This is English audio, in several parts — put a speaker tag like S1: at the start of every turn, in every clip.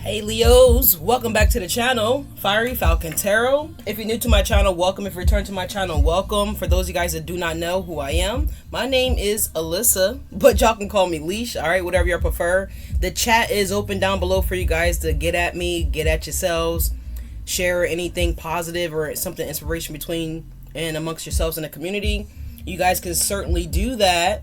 S1: Hey Leos, welcome back to the channel, FieryFalconTarot. If you're new to my channel, welcome. If you return to my channel, welcome. For those of you guys that do not know who I am, my name is Alyssa, but y'all can call me Leash, alright, whatever you prefer. The chat is open down below for you guys to get at me, get at yourselves, share anything positive or something inspiration between and amongst yourselves in the community. You guys can certainly do that.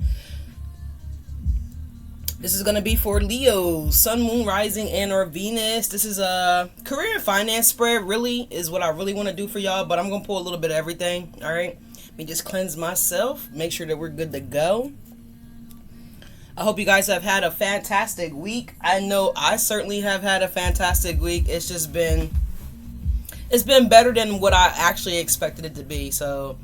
S1: This is going to be for Leo, Sun, Moon, Rising, and or Venus. This is a career and finance spread, really, is what I really want to do for y'all. But I'm going to pull a little bit of everything, all right? Let me just cleanse myself, make sure that we're good to go. I hope you guys have had a fantastic week. I know I certainly have had a fantastic week. It's just been, it's been better than what I actually expected it to be. So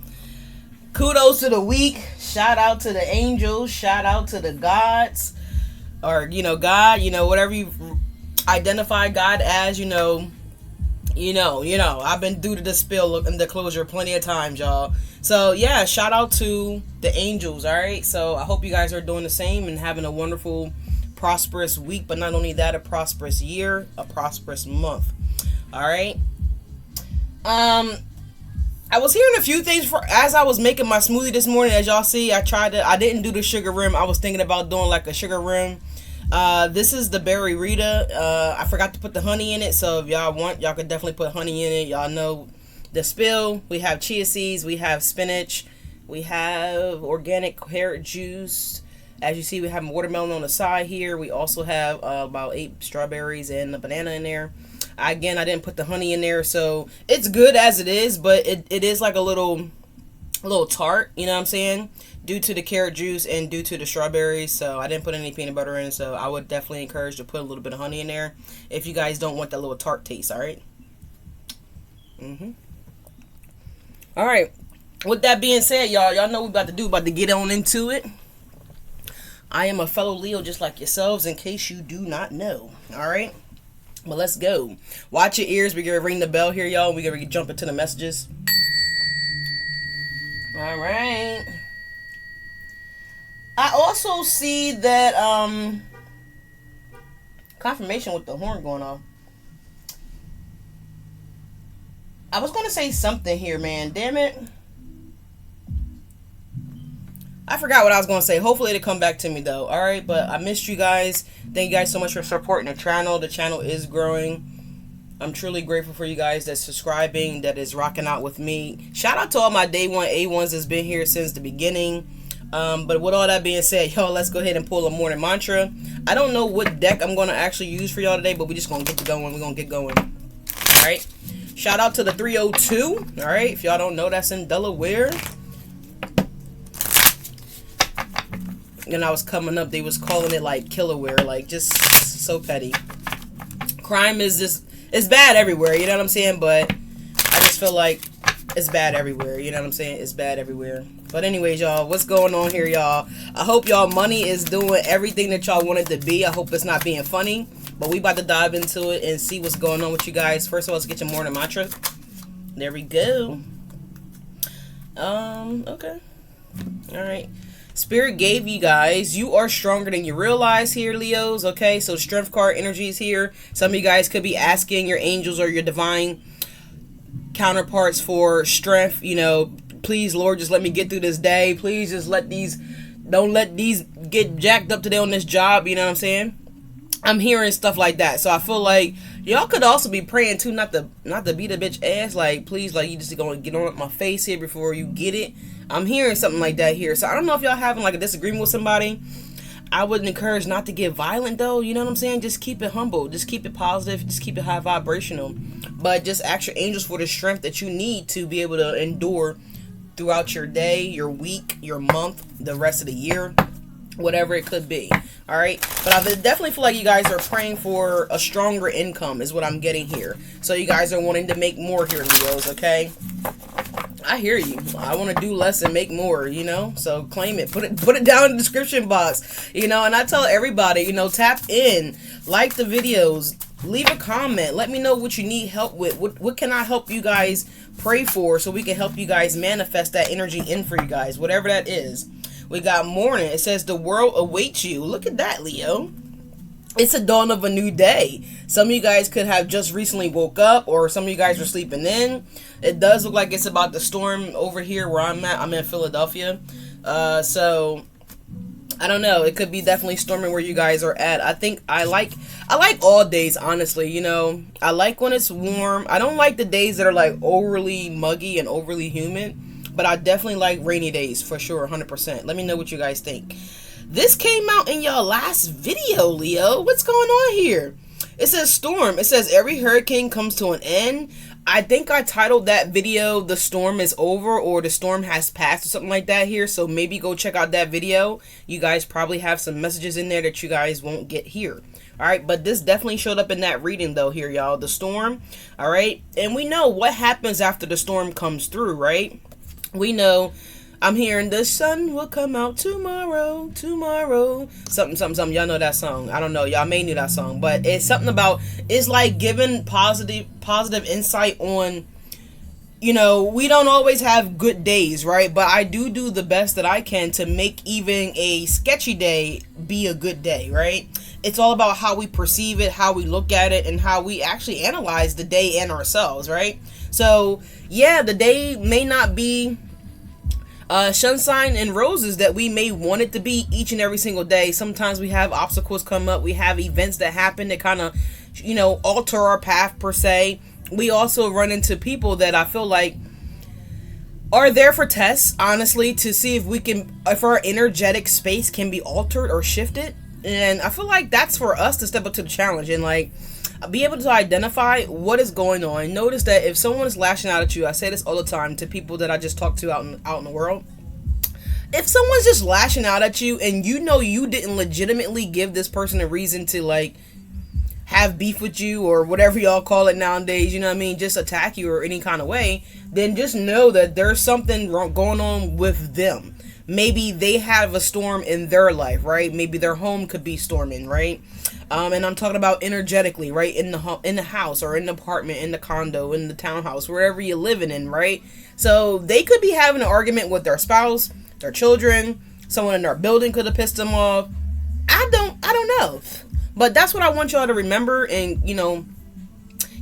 S1: kudos to the week. Shout out to the angels. Shout out to the gods. Or, God, whatever you identify God as, I've been through the spill and the closure plenty of times, y'all. So, yeah, shout out to the angels, all right? So, I hope you guys are doing the same and having a wonderful, prosperous week. But not only that, a prosperous year, a prosperous month, all right? I was hearing a few things as I was making my smoothie this morning. As y'all see, I didn't do the sugar rim. I was thinking about doing like a sugar rim. This is the Berry Rita. I forgot to put the honey in it. So if y'all want, y'all could definitely put honey in it. Y'all know the spill. We have chia seeds. We have spinach. We have organic carrot juice. As you see, we have watermelon on the side here. We also have about 8 strawberries and a banana in there. Again, I didn't put the honey in there, so it's good as it is, but it is like a little tart, you know what I'm saying, due to the carrot juice and due to the strawberries. So I didn't put any peanut butter in, so I would definitely encourage to put a little bit of honey in there if you guys don't want that little tart taste, all right? All right, with that being said, y'all know what we're about to get on into it. I am a fellow Leo just like yourselves, in case you do not know, all right? But let's go. Watch your ears. We're going to ring the bell here, y'all. We're going to jump into the messages. All right. I also see that confirmation with the horn going off. I was going to say something here, man. Damn it. I forgot what I was going to say. Hopefully it'll come back to me, though. All right, but I missed you guys. Thank you guys so much for supporting the channel. The channel is growing. I'm truly grateful for you guys that's subscribing, that is rocking out with me. Shout out to all my day one A1s that's been here since the beginning. But with all that being said, y'all, let's go ahead and pull a morning mantra. I don't know what deck I'm going to actually use for y'all today, but we're just going to get going. We're going to get going. All right. Shout out to the 302. All right. If y'all don't know, that's in Delaware. And I was coming up, they was calling it like Killerware, like just so petty. Crime is just, it's bad everywhere, you know what I'm saying? But I just feel like it's bad everywhere, you know what I'm saying? It's bad everywhere. But anyways, y'all, what's going on here, y'all? I hope y'all money is doing everything that y'all want it to be. I hope it's not being funny. But we about to dive into it and see what's going on with you guys. First of all, let's get your morning mantra. There we go. Okay. All right. Spirit gave you guys, you are stronger than you realize here, Leos, okay? So strength card energy is here. Some of you guys could be asking your angels or your divine counterparts for strength. Please, Lord, just let me get through this day. Please just don't let these get jacked up today on this job, you know what I'm saying? I'm hearing stuff like that. So I feel like y'all could also be praying too, not to beat a bitch ass. Like, please, like, you just gonna get on my face here before you get it. I'm hearing something like that here. So I don't know if y'all having like a disagreement with somebody. I would encourage not to get violent though. You know what I'm saying? Just keep it humble. Just keep it positive. Just keep it high vibrational. But just ask your angels for the strength that you need to be able to endure throughout your day, your week, your month, the rest of the year, whatever it could be. All right, but I definitely feel like you guys are praying for a stronger income is what I'm getting here. So you guys are wanting to make more here, Leos, okay? I hear you. I want to do less and make more, so claim it. Put it down in the description box, and I tell everybody, tap in, like the videos, leave a comment, let me know what you need help with. What can I help you guys pray for so we can help you guys manifest that energy in for you guys, whatever that is. We got morning. It says the world awaits you. Look at that, Leo. it's a dawn of a new day. Some of you guys could have just recently woke up, or some of you guys are sleeping in. It does look like it's about to storm over here where I'm at. I'm in Philadelphia. So I don't know. It could be definitely storming where you guys are at. I think I like all days, honestly. You know, I like when it's warm. I don't like the days that are like overly muggy and overly humid, but I definitely like rainy days for sure, 100%. Let me know what you guys think. This came out in your last video, Leo. What's going on here? It says storm. It says every hurricane comes to an end. I think I titled that video "The Storm is Over" or "The Storm Has Passed" or something like that here. So maybe go check out that video. You guys probably have some messages in there that you guys won't get here. Alright, but this definitely showed up in that reading though here, y'all. The storm. Alright, and we know what happens after the storm comes through, right? We know. I'm hearing the sun will come out tomorrow, tomorrow. Something. Y'all know that song. I don't know. Y'all may know that song. But it's something about, it's like giving positive insight on, you know, we don't always have good days, right? But I do the best that I can to make even a sketchy day be a good day, right? It's all about how we perceive it, how we look at it, and how we actually analyze the day and ourselves, right? So, yeah, the day may not be sunshine and roses that we may want it to be each and every single day. Sometimes we have obstacles come up. We have events that happen that kind of, you know, alter our path per se. We also run into people that I feel like are there for tests, honestly, to see if our energetic space can be altered or shifted. And I feel like that's for us to step up to the challenge and like be able to identify what is going on. Notice that if someone is lashing out at you, I say this all the time to people that I just talk to out in the world. If someone's just lashing out at you and you know you didn't legitimately give this person a reason to like have beef with you or whatever y'all call it nowadays, you know what I mean, just attack you or any kind of way, then just know that there's something going on with them. Maybe they have a storm in their life, right? Maybe their home could be storming, right? And I'm talking about energetically, right? In the house or in the apartment, in the condo, in the townhouse, wherever you're living in, right? So they could be having an argument with their spouse, their children, someone in their building could have pissed them off. I don't know. But that's what I want y'all to remember and, you know,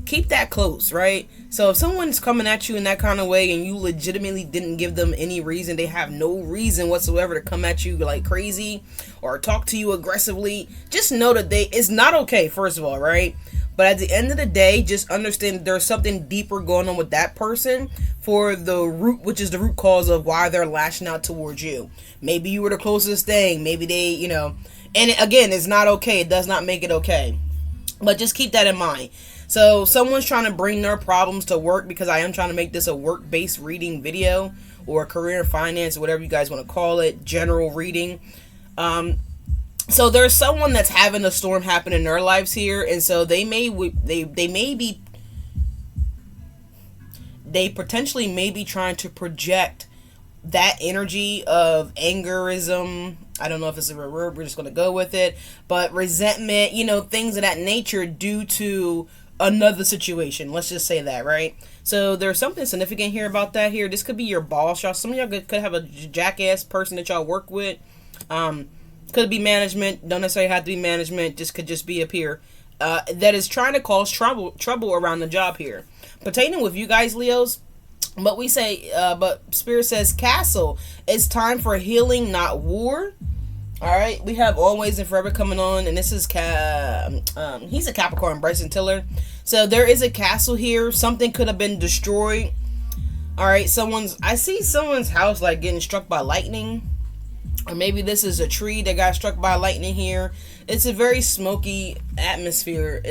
S1: keep that close, right? So if someone's coming at you in that kind of way and you legitimately didn't give them any reason, they have no reason whatsoever to come at you like crazy or talk to you aggressively, just know that it's not okay, first of all, right? But at the end of the day, just understand that there's something deeper going on with that person for the root, which is the root cause of why they're lashing out towards you. Maybe you were the closest thing. Maybe they, you know, and again, it's not okay. It does not make it okay. But just keep that in mind. So someone's trying to bring their problems to work, because I am trying to make this a work-based reading video or career finance, whatever you guys want to call it, general reading. So there's someone that's having a storm happen in their lives here, and so they potentially may be trying to project that energy of angerism. I don't know if it's a word, we're just going to go with it, but resentment, you know, things of that nature due to another situation. Let's just say that, right? So there's something significant here about that here. This could be your boss, y'all. Some of y'all could have a jackass person that y'all work with. Could be management, don't necessarily have to be management, just could just be a peer that is trying to cause trouble around the job here. Pertaining with you guys, Leos, but we say, but Spirit says castle. It's time for healing, not war. All right, we have Always and Forever coming on, and this is he's a Capricorn, Bryson Tiller. So there is a castle here. Something could have been destroyed. All right, I see someone's house like getting struck by lightning. Or maybe this is a tree that got struck by lightning here. It's a very smoky atmosphere.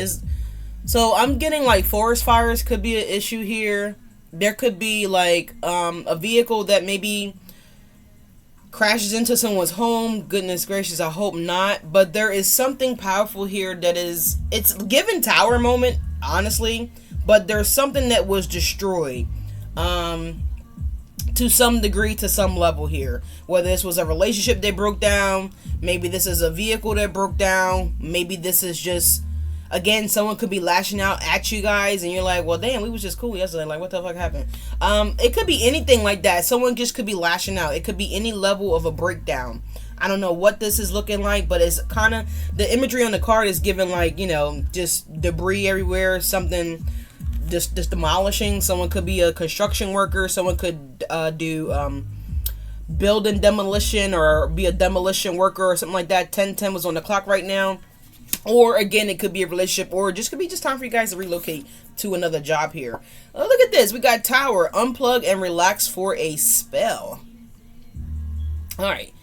S1: So I'm getting like forest fires could be an issue here. There could be like a vehicle that maybe crashes into someone's home. Goodness gracious, I hope not. But there is something powerful here that it's given tower moment, honestly. But there's something that was destroyed. To some degree, to some level here. Whether this was a relationship that broke down, maybe this is a vehicle that broke down, maybe this is just, again, someone could be lashing out at you guys, and you're like, well, damn, we was just cool yesterday, like, what the fuck happened? It could be anything like that. Someone just could be lashing out. It could be any level of a breakdown. I don't know what this is looking like, but it's kind of, the imagery on the card is giving like, you know, just debris everywhere, something just demolishing. Someone could be a construction worker, someone could do building demolition or be a demolition worker or something like that. 10:10 was on the clock right now. Or again, it could be a relationship, or it just could be just time for you guys to relocate to another job here. Look at this. We got Tower. Unplug and relax for a spell. Alright.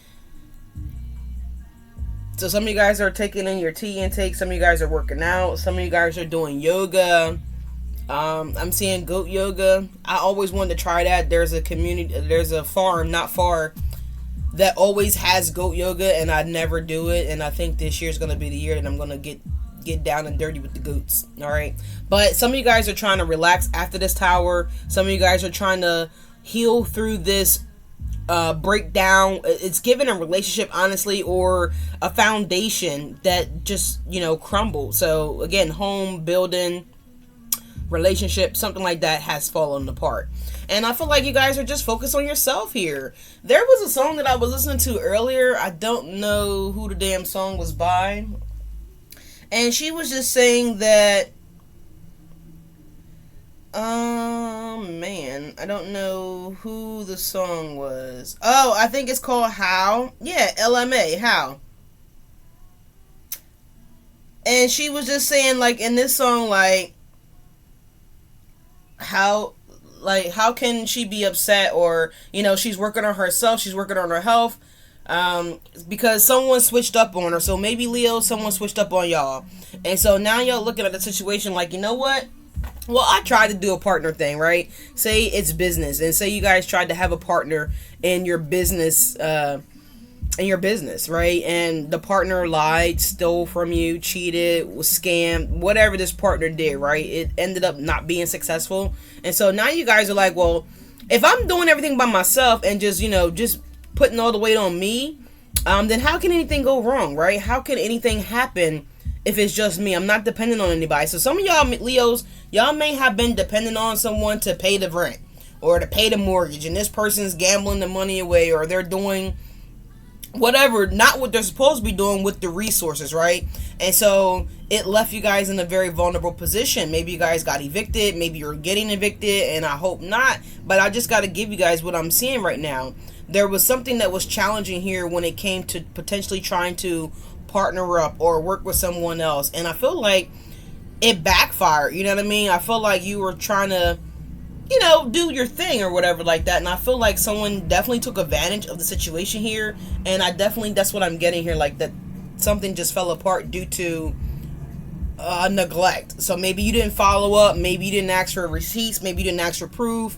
S1: So some of you guys are taking in your tea intake. Some of you guys are working out. Some of you guys are doing yoga. I'm seeing goat yoga. I always wanted to try that. There's a community, there's a farm not far that always has goat yoga, and I never do it. And I think this year is going to be the year that I'm going to get down and dirty with the goats. All right. But some of you guys are trying to relax after this Tower. Some of you guys are trying to heal through this breakdown. It's given a relationship, honestly, or a foundation that just, you know, crumbled. So again, home, building, relationship, something like that has fallen apart. And I feel like you guys are just focused on yourself here. There was a song that I was listening to earlier. I don't know who the damn song was by. And she was just saying that, man, I don't know who the song was. Oh, I think it's called How. Yeah, LMA, How. And she was just saying, like, in this song, like, how can she be upset, or, you know, she's working on herself, she's working on her health, because someone switched up on her. So maybe Leo, someone switched up on y'all, and so now y'all looking at the situation like, you know what, well, I tried to do a partner thing, right? Say it's business, and say you guys tried to have a partner in your business, right? And the partner lied, stole from you, cheated, was scammed, whatever this partner did, right? It ended up not being successful. And so now you guys are like, well, if I'm doing everything by myself and just, you know, just putting all the weight on me, then how can anything go wrong, right? How can anything happen if it's just me? I'm not dependent on anybody. So some of y'all Leos, y'all may have been dependent on someone to pay the rent or to pay the mortgage, and this person's gambling the money away, or they're doing whatever, not what they're supposed to be doing with the resources, right? And so it left you guys in a very vulnerable position. Maybe you guys got evicted, maybe you're getting evicted, and I hope not, but I just got to give you guys what I'm seeing right now. There was something that was challenging here when it came to potentially trying to partner up or work with someone else, and I feel like it backfired, you know what I mean? I feel like you were trying to, you know, do your thing or whatever like that, and I feel like someone definitely took advantage of the situation here, and that's what I'm getting here, like that something just fell apart due to neglect. So maybe you didn't follow up, maybe you didn't ask for receipts, maybe you didn't ask for proof,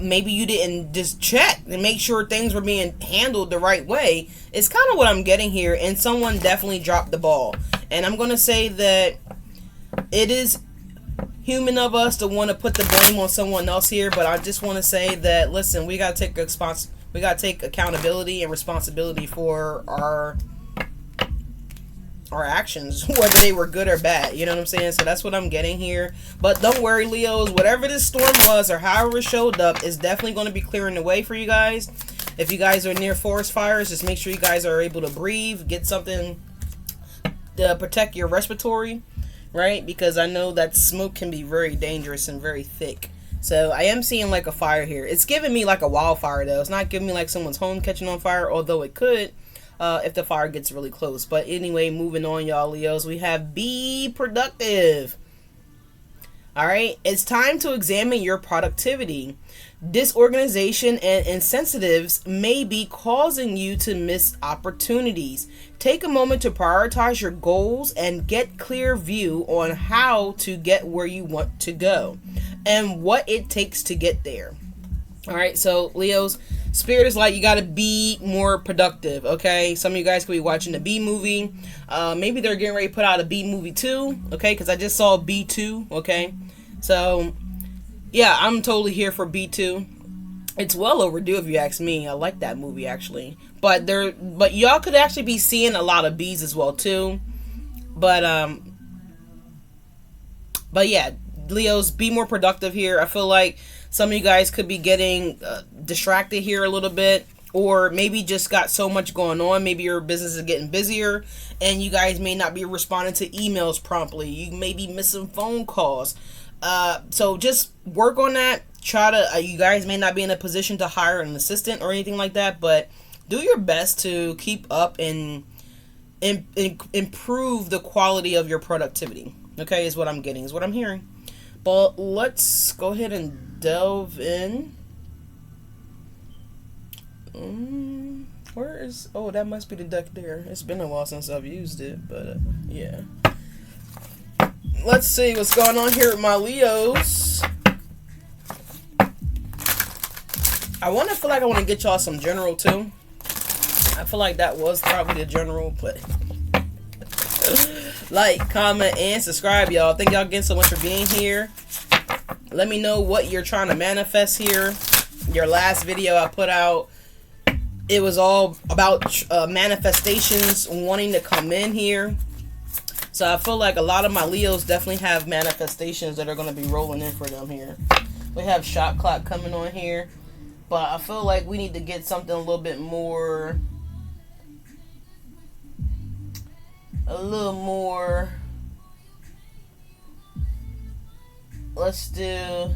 S1: maybe you didn't just check and make sure things were being handled the right way. It's kind of what I'm getting here, and someone definitely dropped the ball. And I'm going to say that it is human of us to want to put the blame on someone else here, but I just want to say that, listen, we got to take accountability and responsibility for our actions, whether they were good or bad, you know what I'm saying? So that's what I'm getting here. But don't worry, Leos, whatever this storm was or however it showed up is definitely going to be clearing the way for you guys. If you guys are near forest fires, just make sure you guys are able to breathe, get something to protect your respiratory, right? Because I know that smoke can be very dangerous and very thick. So I am seeing like a fire here. It's giving me like a wildfire though. It's not giving me like someone's home catching on fire, although it could if the fire gets really close. But anyway, moving on, y'all Leos. We have be productive. Alright, it's time to examine your productivity. Disorganization and insensitives may be causing you to miss opportunities. Take a moment to prioritize your goals and get clear view on how to get where you want to go and what it takes to get there. Alright, so Leos, Spirit is like, you gotta be more productive, okay? Some of you guys could be watching the B movie. Maybe they're getting ready to put out a B movie 2, okay? Because I just saw B2, okay? So, yeah, I'm totally here for B2. It's well overdue if you ask me. I like that movie, actually. But y'all could actually be seeing a lot of B's as well, too. But yeah, Leos, be more productive here. I feel like some of you guys could be getting distracted here a little bit, or maybe just got so much going on. Maybe your business is getting busier and you guys may not be responding to emails promptly. You may be missing phone calls. So just work on that. Try to, you guys may not be in a position to hire an assistant or anything like that, but do your best to keep up and improve the quality of your productivity. Okay, is what I'm getting, is what I'm hearing. But let's go ahead and delve in. Where is, oh, that must be the deck there. It's been a while since I've used it, but yeah. Let's see what's going on here with my Leos. I feel like I want to get y'all some general too. I feel like that was probably the general, but like, comment, and subscribe, y'all. Thank y'all again so much for being here. Let me know what you're trying to manifest here. Your last video I put out, it was all about manifestations wanting to come in here. So I feel like a lot of my Leos definitely have manifestations that are going to be rolling in for them here. We have shot clock coming on here. But I feel like we need to get something a little bit more... Let's do...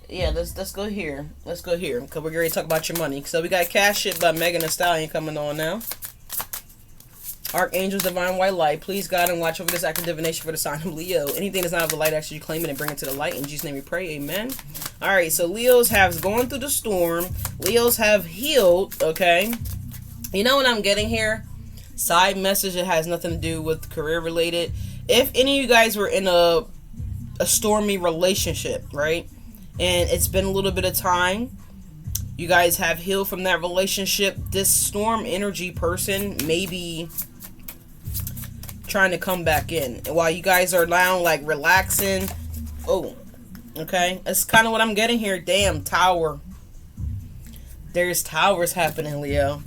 S1: Yeah, let's go here. Let's go here, because we're going to talk about your money. So we got Cash Shit by Megan Thee Stallion coming on now. Archangels, Divine White Light, please God and watch over this act of divination for the sign of Leo. Anything that's not of the light, actually you claim it and bring it to the light. In Jesus' name we pray, amen. Alright, so Leos have gone through the storm. Leos have healed, okay? You know what I'm getting here? Side message that has nothing to do with career related. If any of you guys were in a stormy relationship, right? And it's been a little bit of time. You guys have healed from that relationship. This storm energy person may be trying to come back in. And while you guys are now like relaxing. Oh, okay. That's kind of what I'm getting here. Damn, Tower. There's towers happening, Leo.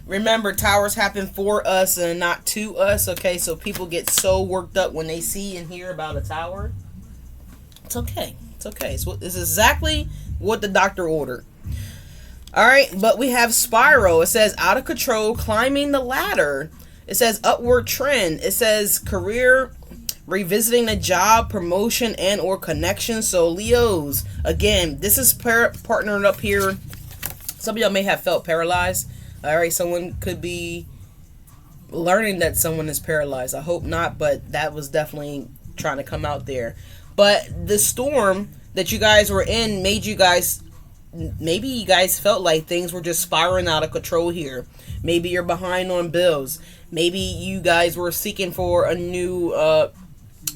S1: Remember, towers happen for us and not to us, okay? So people get so worked up when they see and hear about a tower. It's okay. It's okay. So it's exactly what the doctor ordered. Alright, but we have Spiral. It says out of control, climbing the ladder. It says upward trend. It says career, revisiting a job, promotion, and or connection. So Leos, again, this is partnering up here. Some of y'all may have felt paralyzed. Alright, someone could be learning that someone is paralyzed. I hope not, but that was definitely trying to come out there. But the storm that you guys were in made you guys... Maybe you guys felt like things were just spiraling out of control here. Maybe you're behind on bills. Maybe you guys were seeking for a new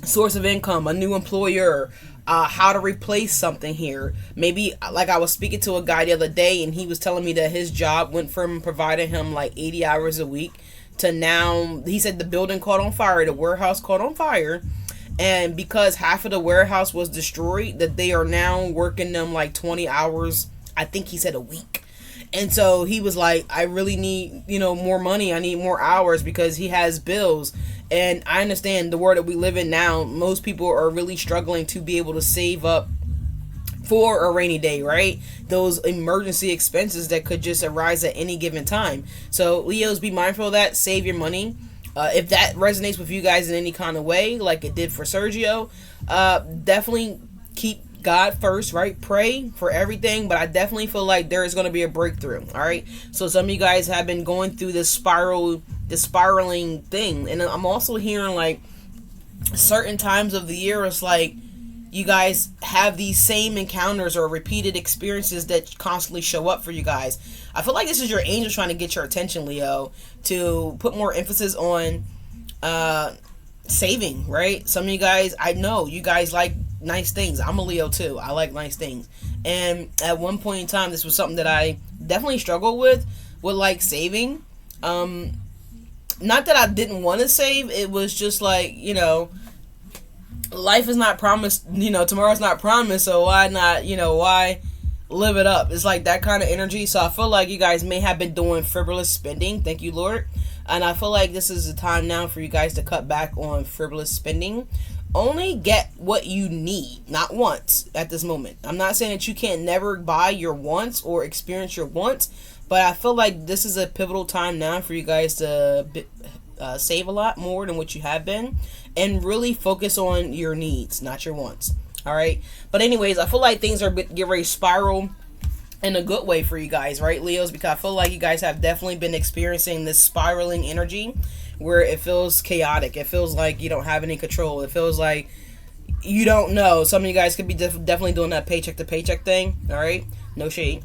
S1: source of income, a new employer, how to replace something here. Maybe, like I was speaking to a guy the other day and he was telling me that his job went from providing him like 80 hours a week to now, he said the building caught on fire, the warehouse caught on fire. And because half of the warehouse was destroyed, that they are now working them like 20 hours, I think he said a week. And so he was like, I really need, more money. I need more hours because he has bills. And I understand the world that we live in now, most people are really struggling to be able to save up for a rainy day, right? Those emergency expenses that could just arise at any given time. So Leos, be mindful of that. Save your money. If that resonates with you guys in any kind of way, like it did for Sergio, definitely keep God first, right? Pray for everything, but I definitely feel like there is going to be a breakthrough, all right? So some of you guys have been going through this spiraling thing, and I'm also hearing like certain times of the year, it's like you guys have these same encounters or repeated experiences that constantly show up for you guys. I feel like this is your angel trying to get your attention, Leo, to put more emphasis on saving, right? Some of you guys, I know you guys like nice things. I'm a Leo too. I like nice things. And at one point in time, this was something that I definitely struggled with like saving. Not that I didn't want to save. It was just like, life is not promised, tomorrow's not promised, so why not, why live it up? It's like that kind of energy. So I feel like you guys may have been doing frivolous spending. Thank you, Lord. And I feel like this is the time now for you guys to cut back on frivolous spending only get what you need, not wants at this moment. I'm not saying that you can't never buy your wants or experience your wants, but I feel like this is a pivotal time now for you guys to save a lot more than what you have been and really focus on your needs, not your wants. All right. But anyways, I feel like things are getting ready to spiral in a good way for you guys, right, Leos? Because I feel like you guys have definitely been experiencing this spiraling energy where it feels chaotic. It feels like you don't have any control. It feels like you don't know. Some of you guys could be definitely doing that paycheck to paycheck thing. All right. No shade.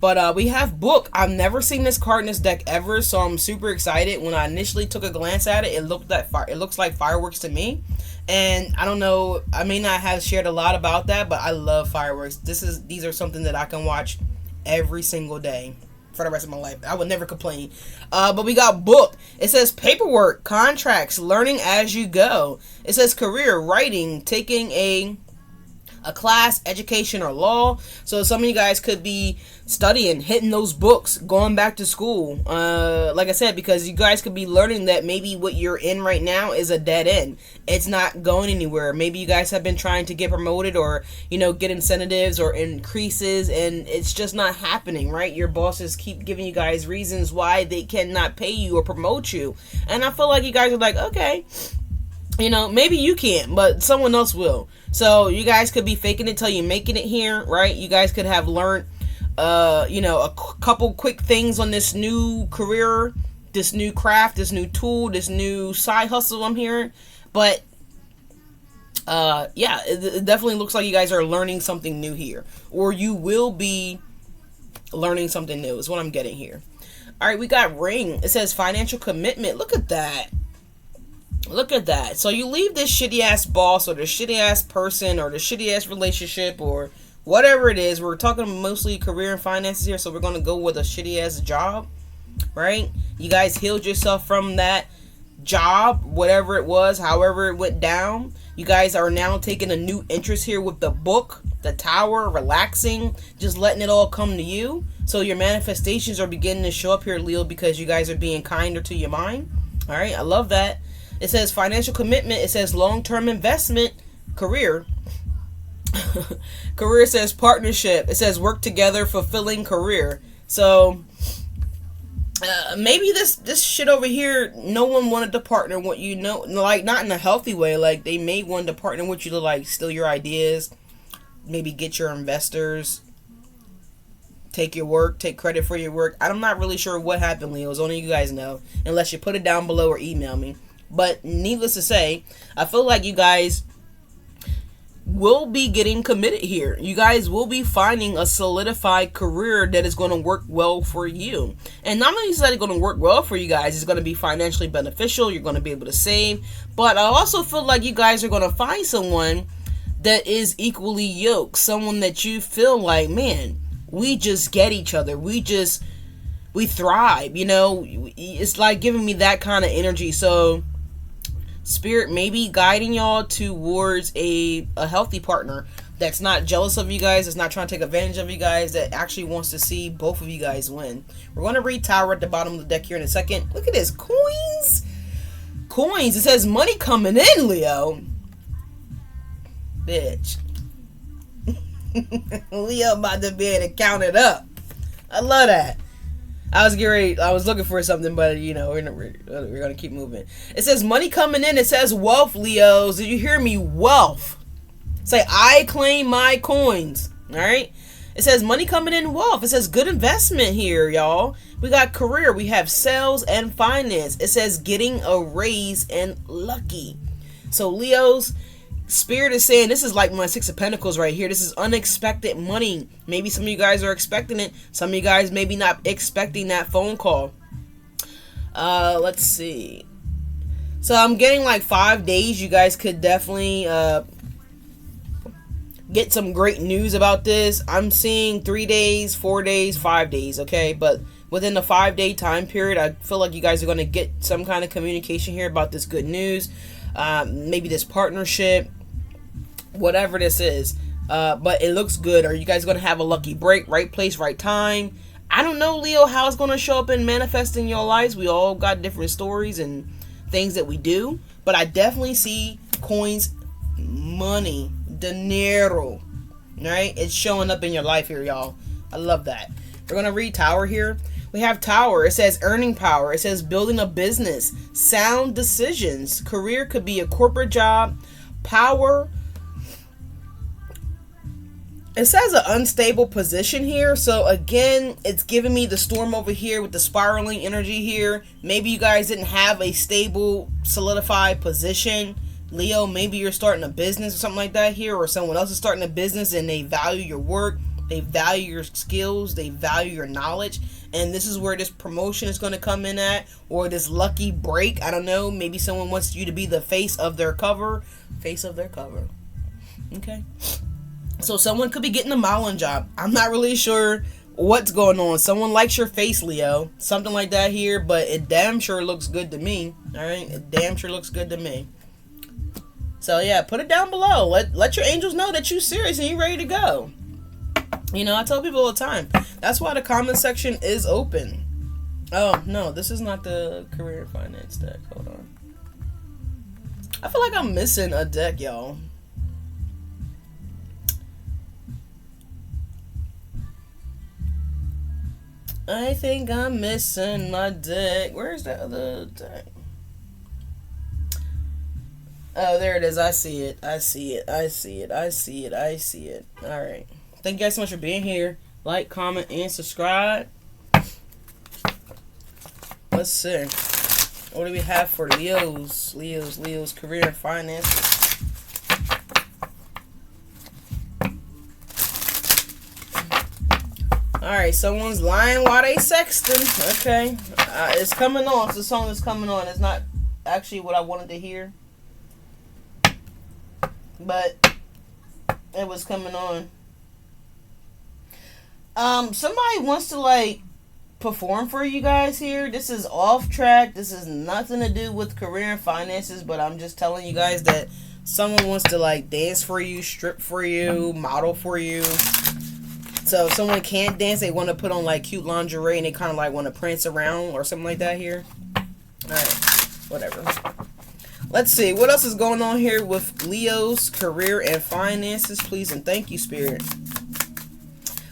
S1: But we have Book. I've never seen this card in this deck ever, so I'm super excited. When I initially took a glance at it, it looks like fireworks to me. And I don't know, I may not have shared a lot about that, but I love fireworks. These are something that I can watch every single day for the rest of my life. I would never complain. But we got Book. It says paperwork, contracts, learning as you go. It says career, writing, taking a class, education, or law. So some of you guys could be studying, hitting those books, going back to school. Like I said, because you guys could be learning that maybe what you're in right now is a dead end. It's not going anywhere. Maybe you guys have been trying to get promoted or, get incentives or increases, and it's just not happening, right? Your bosses keep giving you guys reasons why they cannot pay you or promote you. And I feel like you guys are like, okay, maybe you can't, but someone else will. So you guys could be faking it till you're making it here, right? You guys could have learned, a couple quick things on this new career, this new craft, this new tool, this new side hustle I'm hearing. But, it definitely looks like you guys are learning something new here. Or you will be learning something new is what I'm getting here. All right, we got Ring. It says financial commitment. Look at that. Look at that. So you leave this shitty ass boss or the shitty ass person or the shitty ass relationship or whatever it is. We're talking mostly career and finances here, so we're going to go with a shitty ass job, right? You guys healed yourself from that job, whatever it was, however it went down. You guys are now taking a new interest here with the Book, the Tower, relaxing, just letting it all come to you. So your manifestations are beginning to show up here, Leo, because you guys are being kinder to your mind. All right, I love that. It says financial commitment. It says long-term investment. Career. Career says partnership. It says work together, fulfilling career. So maybe this shit over here, no one wanted to partner with you. Like not in a healthy way. Like they may want to partner with you to like steal your ideas, maybe get your investors, take your work, take credit for your work. I'm not really sure what happened, Leos. Only you guys know, unless you put it down below or email me. But needless to say, I feel like you guys will be getting committed here. You guys will be finding a solidified career that is going to work well for you. And not only is that going to work well for you guys, it's going to be financially beneficial. You're going to be able to save. But I also feel like you guys are going to find someone that is equally yoked. Someone that you feel like, man, we just get each other. We thrive. It's like giving me that kind of energy. So Spirit may be guiding y'all towards a healthy partner that's not jealous of you guys, that's not trying to take advantage of you guys, that actually wants to see both of you guys win. We're going to read Tower at the bottom of the deck here in a second. Look at this. Coins. It says money coming in, Leo. Bitch. Leo about to be able to count it up. I love that. I was looking for something, but we're gonna keep moving. It says money coming in. It says wealth, Leos. Did you hear me? Wealth. Say I claim my coins. All right. It says money coming in, wealth. It says good investment here, y'all. We got career. We have sales and finance. It says getting a raise and lucky. So Leos, Spirit is saying this is like my Six of Pentacles right here. This is unexpected money. Maybe some of you guys are expecting it. Some of you guys maybe not expecting that phone call. Let's see. So I'm getting like 5 days. You guys could definitely get some great news about this. I'm seeing 3 days, 4 days, 5 days. Okay, but within the 5-day time period, I feel like you guys are going to get some kind of communication here about this good news. Maybe this partnership, whatever this is, but it looks good. Are you guys going to have a lucky break? Right place, right time? I don't know, Leo, how it's going to show up and manifest in your lives. We all got different stories and things that we do, but I definitely see coins money, dinero, right? It's showing up in your life here, y'all. I love that. We're gonna read Tower here. We have Tower. It says earning power. It says building a business, sound decisions. Career could be a corporate job. Power. It says an unstable position here. So again, it's giving me the storm over here with the spiraling energy here. Maybe you guys didn't have a stable, solidified position. Leo, maybe you're starting a business or something like that here, or someone else is starting a business and they value your work. They value your skills. They value your knowledge. And this is where this promotion is going to come in at, or this lucky break. I don't know. Maybe someone wants you to be the face of their cover. Face of their cover. Okay. So someone could be getting a modeling job. I'm not really sure what's going on. Someone likes your face, Leo. Something like that here, but it damn sure looks good to me. All right? It damn sure looks good to me. So yeah, put it down below. Let your angels know that you're serious and you're ready to go. You know, I tell people all the time. That's why the comment section is open. Oh, no, this is not the career and finance deck. Hold on. I feel like I'm missing a deck, y'all. I think I'm missing my deck. Where's that other deck? Oh, there it is. I see it. I see it. I see it. I see it. I see it. All right. Thank you guys so much for being here. Like, comment, and subscribe. Let's see. What do we have for Leo's career and finances? Alright, someone's lying while they sexting. Okay. It's coming on. So the song is coming on. It's not actually what I wanted to hear. But it was coming on. Somebody wants to, like, perform for you guys here. This is off track. This is nothing to do with career and finances, but I'm just telling you guys that someone wants to, like, dance for you, strip for you, model for you. So if someone can't dance, they want to put on, like, cute lingerie and they kind of, like, want to prance around or something like that here. Alright, whatever. Let's see, what else is going on here with Leo's career and finances? Please and thank you, Spirit.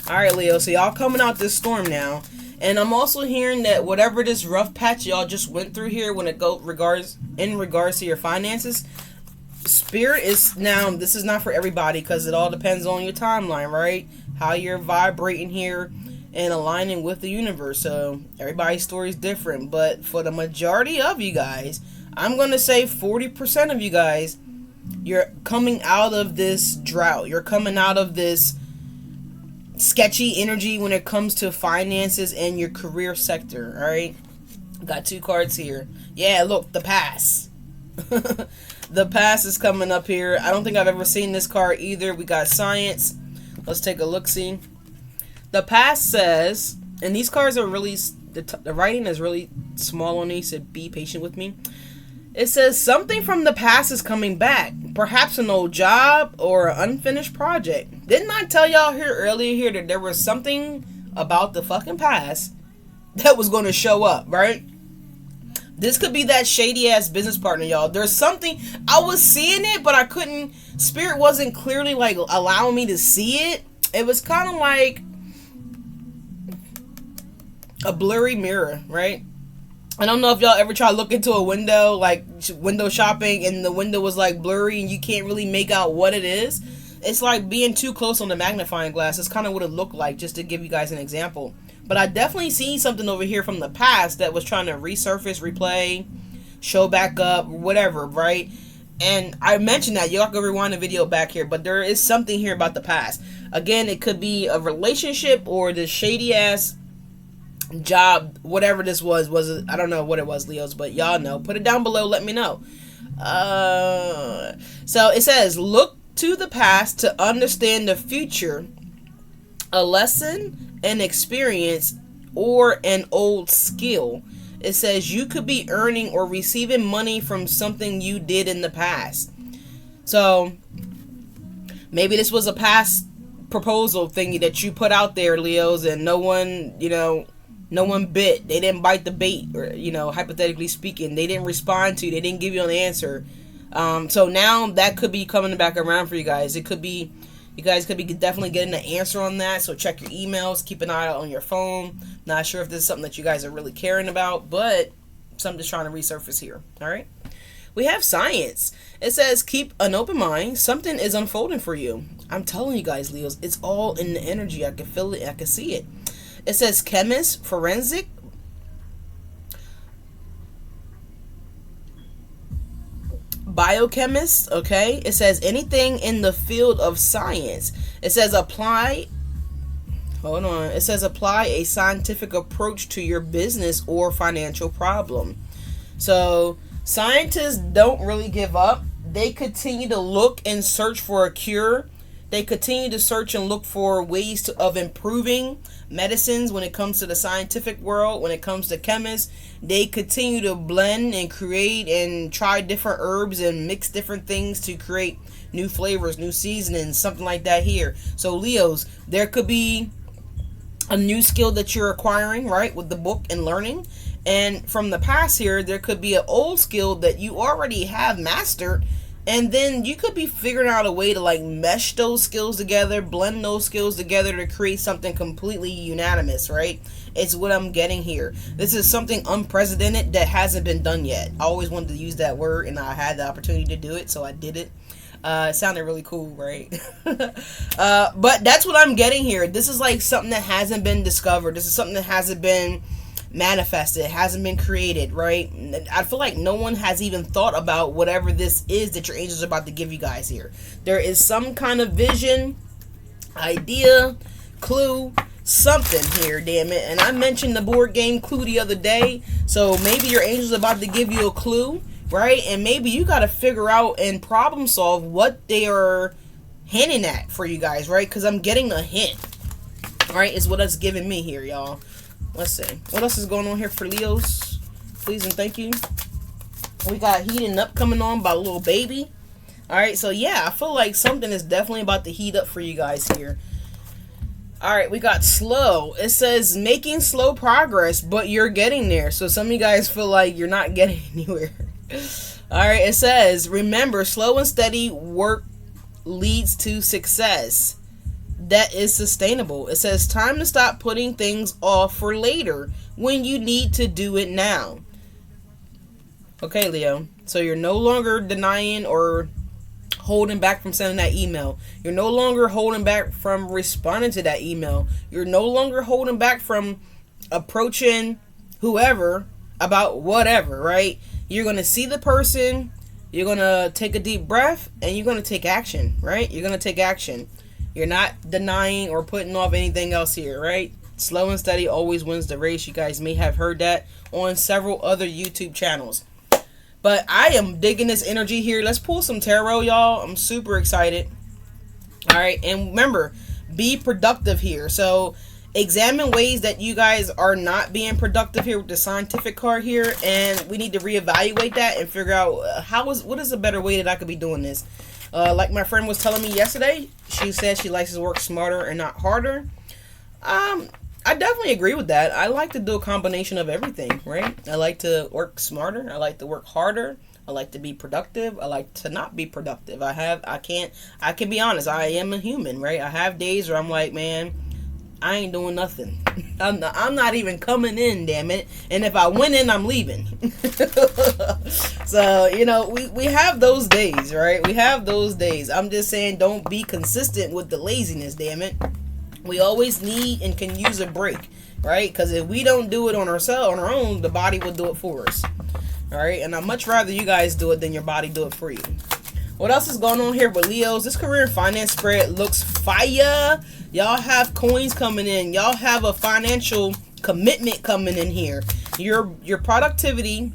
S1: Alright, Leo, so y'all coming out this storm now. And I'm also hearing that whatever this rough patch y'all just went through here when it in regards to your finances, Spirit is now, this is not for everybody because it all depends on your timeline, right? How you're vibrating here and aligning with the universe. So everybody's story is different. But for the majority of you guys, I'm going to say 40% of you guys, you're coming out of this drought. You're coming out of this sketchy energy when it comes to finances and your career sector. All right, got two cards here. Yeah, look, the pass. The pass is coming up here. I don't think I've ever seen this card either. We got science. Let's take a look. See, the pass says, and these cards are really, the writing is really small on these, so be patient with me. It says something from the past is coming back. Perhaps an old job or an unfinished project. Didn't I tell y'all here earlier here that there was something about the fucking past that was going to show up, right? This could be that shady ass business partner, y'all. There's something, I was seeing it, but I couldn't, Spirit wasn't clearly like allowing me to see it. It was kind of like a blurry mirror, right? I don't know if y'all ever try to look into a window, like window shopping, and the window was like blurry and you can't really make out what it is. It's like being too close on the magnifying glass. It's kind of what it looked like, just to give you guys an example. But I definitely seen something over here from the past that was trying to resurface, replay, show back up, whatever, right? And I mentioned that. Y'all can rewind the video back here, but there is something here about the past. Again, it could be a relationship or this shady ass job, whatever this was it, I don't know what it was, Leos, but y'all know. Put it down below, let me know. So it says, look to the past to understand the future, a lesson, an experience, or an old skill. It says you could be earning or receiving money from something you did in the past. So maybe this was a past proposal thingy that you put out there, Leos, and no one, no one bit. They didn't bite the bait, or, hypothetically speaking, they didn't respond to you. They didn't give you an answer. So now that could be coming back around for you guys. It could be, you guys could be definitely getting an answer on that. So check your emails, keep an eye out on your phone. Not sure if this is something that you guys are really caring about, but something's trying to resurface here. All right. We have science. It says keep an open mind. Something is unfolding for you. I'm telling you guys, Leos, it's all in the energy. I can feel it. I can see it. It says chemist, forensic, biochemist. Okay. It says anything in the field of science. It says apply. Hold on. It says apply a scientific approach to your business or financial problem. So scientists don't really give up. They continue to look and search for a cure. They continue to search and look for ways of improving medicines when it comes to the scientific world. When it comes to chemists, they continue to blend and create and try different herbs and mix different things to create new flavors, new seasonings, something like that here. So Leos, there could be a new skill that you're acquiring, right, with the book and learning. And from the past here, there could be an old skill that you already have mastered. And then you could be figuring out a way to like mesh those skills together, blend those skills together to create something completely unanimous, right? It's what I'm getting here. This is something unprecedented that hasn't been done yet. I always wanted to use that word and I had the opportunity to do it, so I did it. It sounded really cool, right? But that's what I'm getting here. This is like something that hasn't been discovered. This is something that hasn't been manifested, hasn't been created, right? I feel like no one has even thought about whatever this is that your angels are about to give you guys here. There is some kind of vision, idea, clue, something here, damn it. And I mentioned the board game Clue the other day, so maybe your angels are about to give you a clue, right? And maybe you got to figure out and problem solve what they are hinting at for you guys, right? Because I'm getting a hint, right? Is what it's giving me here, y'all. Let's see. What else is going on here for Leos? Please and thank you. We got heating up coming on by little baby. Alright, so yeah, I feel like something is definitely about to heat up for you guys here. Alright, we got slow. It says making slow progress, but you're getting there. So some of you guys feel like you're not getting anywhere. Alright, it says remember, slow and steady work leads to success that is sustainable. It says time to stop putting things off for later when you need to do it now. Okay, Leo. So you're no longer denying or holding back from sending that email. You're no longer holding back from responding to that email. You're no longer holding back from approaching whoever about whatever, right? You're going to see the person, you're going to take a deep breath, and you're going to take action, right? You're going to take action. You're not denying or putting off anything else here, right? Slow and steady always wins the race. You guys may have heard that on several other YouTube channels. But I am digging this energy here. Let's pull some tarot, y'all. I'm super excited. All right. And remember, be productive here. So examine ways that you guys are not being productive here with the scientific card here. And we need to reevaluate that and figure out what is a better way that I could be doing this. Like my friend was telling me yesterday, she said she likes to work smarter and not harder. I definitely agree with that. I like to do a combination of everything, right? I like to work smarter. I like to work harder. I like to be productive. I like to not be productive. I can be honest. I am a human, right? I have days where I'm like, man, I ain't doing nothing. I'm not even coming in, damn it. And if I went in, I'm leaving. So, you know, we have those days, right? We have those days. I'm just saying, don't be consistent with the laziness, damn it. We always need and can use a break, right? Because if we don't do it on our own, the body will do it for us. All right? And I'd much rather you guys do it than your body do it for you. What else is going on here with Leos? This career and finance spread looks fire. Y'all have coins coming in. Y'all have a financial commitment coming in here. Your productivity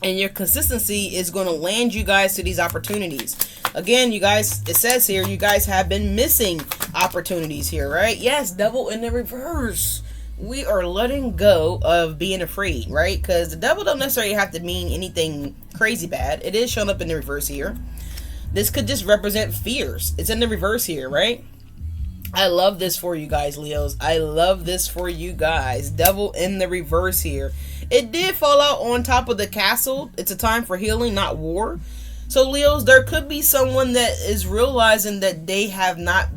S1: and your consistency is going to land you guys to these opportunities. Again, you guys, it says here, you guys have been missing opportunities here, right? Yes, devil in the reverse. We are letting go of being afraid, right? Because the devil don't necessarily have to mean anything crazy bad. It is showing up in the reverse here. This could just represent fears. It's in the reverse here, right? I love this for you guys, Leos. I love this for you guys. Devil in the reverse here. It did fall out on top of the castle. It's a time for healing, not war. So Leos, there could be someone that is realizing that they have not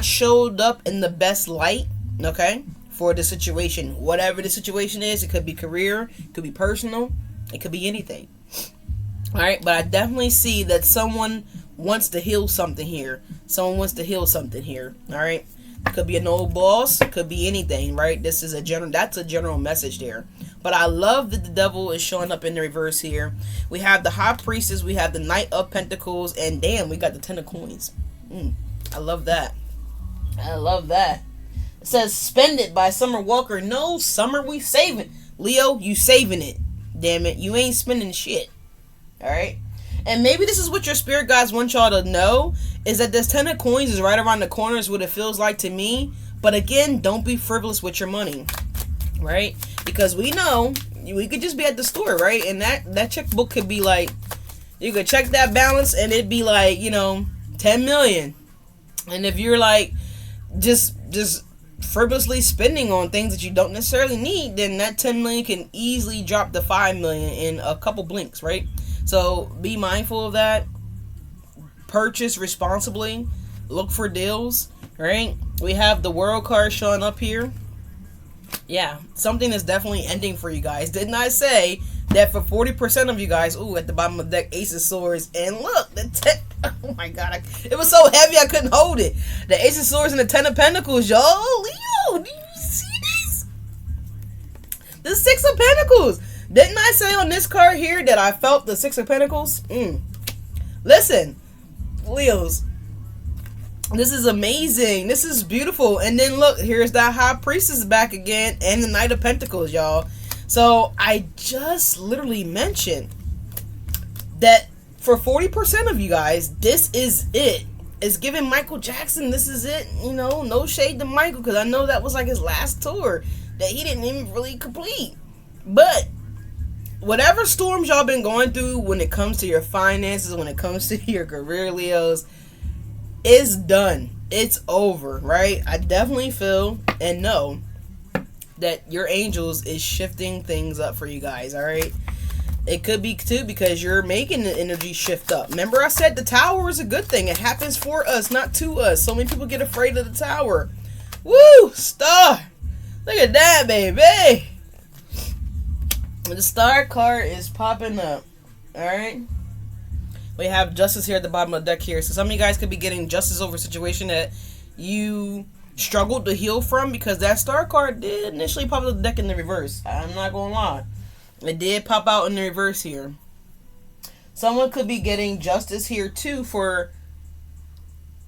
S1: showed up in the best light, okay, for the situation. Whatever the situation is, it could be career, it could be personal, it could be anything. All right, but I definitely see that someone wants to heal something here. Someone wants to heal something here. All right, it could be an old boss, it could be anything, right? This is that's a general message there. But I love that the devil is showing up in the reverse here. We have the high priestess, we have the knight of pentacles, and damn, we got the 10 of coins. I love that. I love that. It says spend it by Summer Walker. No, Summer, we saving. Leo, you saving it. Damn it, you ain't spending shit. Alright? And maybe this is what your spirit guides want y'all to know, is that this 10 of coins is right around the corner is what it feels like to me. But again, don't be frivolous with your money. Right? Because we know we could just be at the store, right? And that checkbook could be like, you could check that balance and it'd be like, 10 million. And if you're like just frivolously spending on things that you don't necessarily need, then that 10 million can easily drop to 5 million in a couple blinks, right? So be mindful of that. Purchase responsibly. Look for deals, right? We have the World card showing up here. Yeah, something is definitely ending for you guys. Didn't I say that for 40% of you guys? Ooh, at the bottom of the deck, Ace of Swords. And look, oh my god, it was so heavy I couldn't hold it. The Ace of Swords and the 10 of Pentacles, y'all. Leo, do you see this? The 6 of Pentacles. Didn't I say on this card here that I felt the 6 of Pentacles? Listen, Leos, this is amazing. This is beautiful. And then look, here's that High Priestess back again and the Knight of Pentacles, y'all. So I just literally mentioned that for 40% of you guys, this is it. It's giving Michael Jackson, this is it. No shade to Michael, because I know that was like his last tour that he didn't even really complete. But whatever storms y'all been going through when it comes to your finances, when it comes to your career, Leos, it's done. It's over, right? I definitely feel and know that your angels is shifting things up for you guys, all right? It could be too because you're making the energy shift up. Remember I said the tower is a good thing. It happens for us, not to us. So many people get afraid of the tower. Woo! Star! Look at that, baby! The star card is popping up, all right? We have justice here at the bottom of the deck here. So some of you guys could be getting justice over a situation that you struggled to heal from, because that star card did initially pop out the deck in the reverse. I'm not going to lie. It did pop out in the reverse here. Someone could be getting justice here too for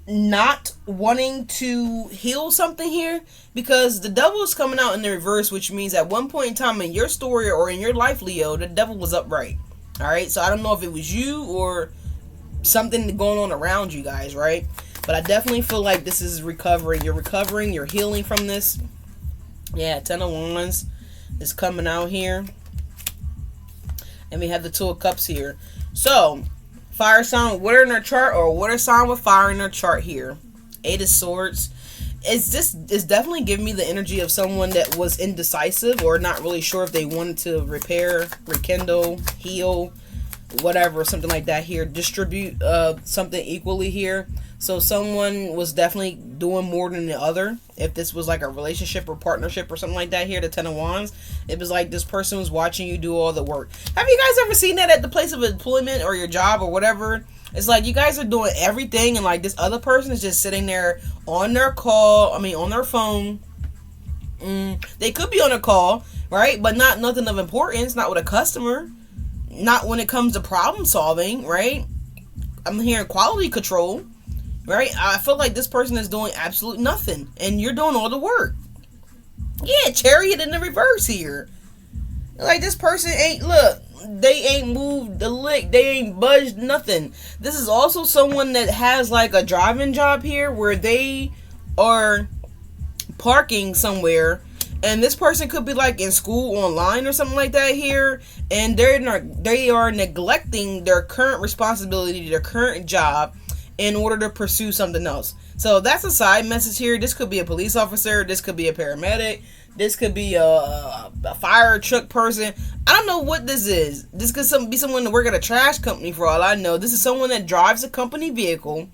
S1: not wanting to heal something here, because the devil is coming out in the reverse, which means at one point in time in your story or in your life, Leo, the devil was upright. All right, so I don't know if it was you or something going on around you guys, right? But I definitely feel like this is recovering. You're recovering. You're healing from this. Yeah, 10 of Wands is coming out here. And we have the 2 of Cups here. So, fire sign with water in their chart, or water sign with fire in their chart here. 8 of Swords. It's definitely giving me the energy of someone that was indecisive or not really sure if they wanted to repair, rekindle, heal, whatever, something like that here. Distribute something equally here. So someone was definitely doing more than the other. If this was like a relationship or partnership or something like that here, the 10 of Wands, it was like this person was watching you do all the work. Have you guys ever seen that at the place of employment or your job or whatever? It's like you guys are doing everything and like this other person is just sitting there on their on their phone. They could be on a call, right? But not nothing of importance, not with a customer. Not when it comes to problem solving, right? I'm hearing quality control, right? I feel like this person is doing absolute nothing and you're doing all the work. Yeah, Chariot in the reverse here. Like this person they ain't moved a lick, they ain't budged nothing. This is also someone that has like a driving job here where they are parking somewhere, and this person could be like in school online or something like that here, and they are neglecting their current responsibility, their current job, in order to pursue something else. So that's a side message here. This could be a police officer, this could be a paramedic, This could be a fire truck person. I don't know what this is. This could be someone that work at a trash company for all I know. This is someone that drives a company vehicle,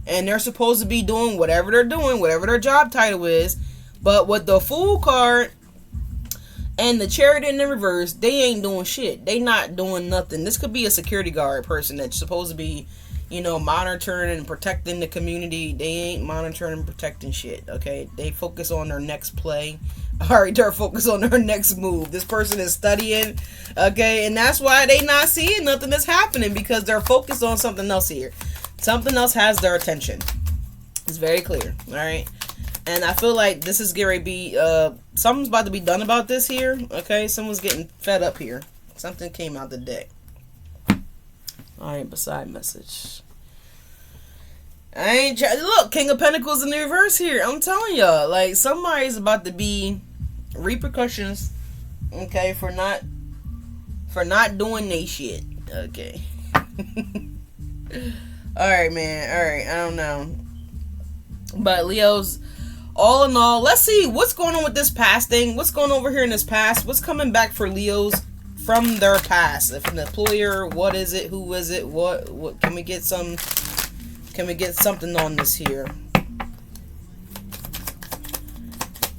S1: and they're supposed to be doing whatever they're doing, whatever their job title is. But with the Fool card and the Chariot in the reverse, they ain't doing shit. They not doing nothing. This could be a security guard person that's supposed to be, monitoring and protecting the community. They ain't monitoring and protecting shit, okay? They focus on their next play. Alright, they're focused on their next move. This person is studying, okay? And that's why they not seeing nothing that's happening, because they're focused on something else here. Something else has their attention. It's very clear, alright? And I feel like this is going to be, something's about to be done about this here, okay? Someone's getting fed up here. Something came out the deck. Alright, beside message. Look, King of Pentacles in the reverse here. I'm telling y'all, like, somebody's about to be repercussions, okay, for not doing they shit, okay. Alright, man. Alright, I don't know. But Leo's, all in all, let's see what's going on with this past thing. What's going over here in this past? What's coming back for Leo's from their past? If an employer, what is it? Who is it? What can we get some? Can we get something on this here?